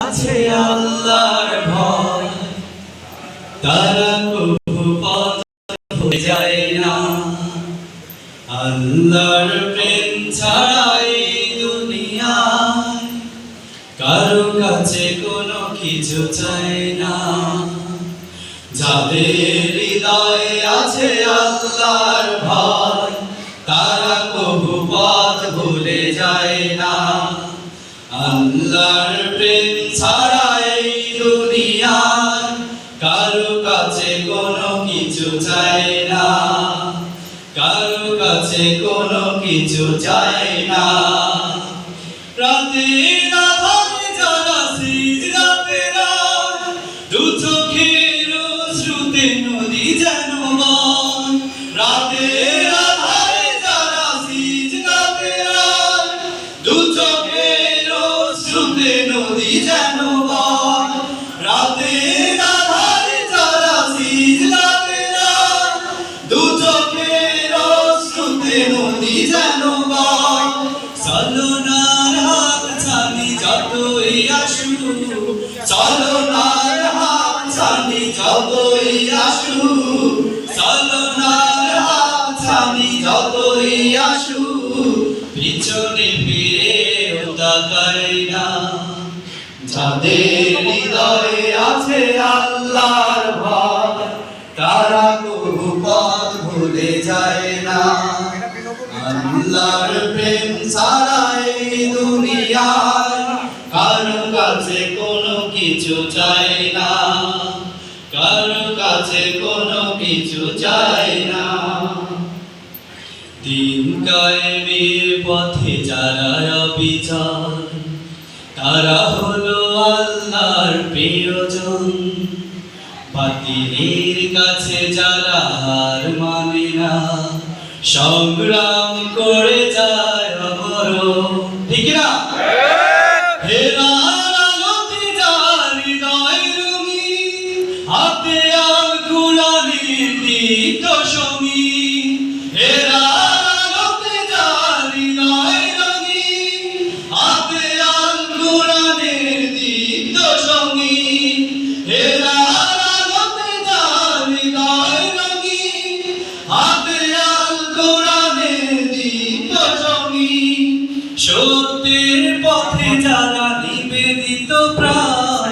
আছে আল্লাহর ভয়, তারা কবু পথ ভুলে যায় না। আল্লাহর প্রেম ছাড়া এই দুনিয়ায় কারো কাছে কোনো কিছু চায় না। যাদের হৃদয়ে আছে আল্লাহর ভয়, তারা কবু পথ ভুলে যায় না। আল্লাহর প্রেম ছাড়া এই দুনিয়ায় কারো কাছে কোনো কিছু চায় না, কারো কাছে কোনো কিছু চায় না। রাতের আধারে যারা সিজদাতে রয়, দু চোখের অশ্রুতে নদী যেন বয়। রাতের আধারে যারা সিজদাতে রয়, দু চোখের অশ্রুতে নদী যেন বয়। রাতের আধারে যারা সিজদাতে রয়, দু চোখের অশ্রুতে নদী যেন বয়। চলনার হাত ছানি যতই আসুক, চলনার হাত ছানি যতই আসুক, চলনার হাত ছানি যতই আসুক, পিছনে ফিরেও তাকাই না। যাদের হৃদয়ে আছে আল্লাহর ভয়, তারা কবু পথ ভুলে যায় না। আল্লাহর প্রেম ছাড়া এই দুনিয়ায় কারো কাছে কোনো কিছু চায় না, কারো কাছে কোনো কিছু চায় না। দিন কায়েমের পথে যারা অবিচল, তারা হলো আল্লাহর প্রিয়জন। বাতিলের কাছে যারা হার মানে না, সংগ্রাম করে যায় অমরণ। ঠিক না? হেরার আলোতে যার হৃদয় রঙিন, হাতে আল কুরআনের দীপ্ত সঙ্গী। হেরার আলোতে যার হৃদয় রঙিন, হাতে আল কুরআনের দীপ্ত সঙ্গী। হেরার আলোতে যার হৃদয় রঙিন, হাতে আল কুরআনের দীপ্ত সঙ্গী। সত্যের পথে যারা নিবেদিত প্রাণ,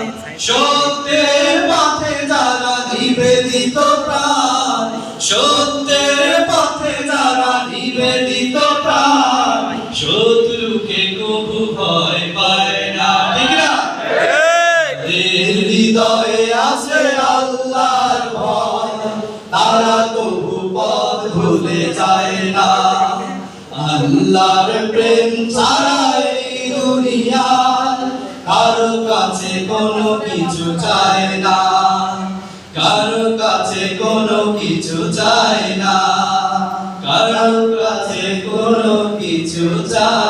সত্যের পথে যারা নিবেদিত প্রাণ, সত্যের পথে যারা নিবেদিত প্রাণ, শত্রুকে কবু ভয় পায় না। ঠিক না? হৃদয়ে আছে আল্লাহর ভয়, তারা কবু পথ ভুলে যায় না। আল্লাহর প্রেম ছাড়া এই দুনিয়ায় কারো কাছে কোনো কিছু চায় না, কারো কাছে কোনো কিছু চায় না, কারো কাছে কোনো কিছু চায়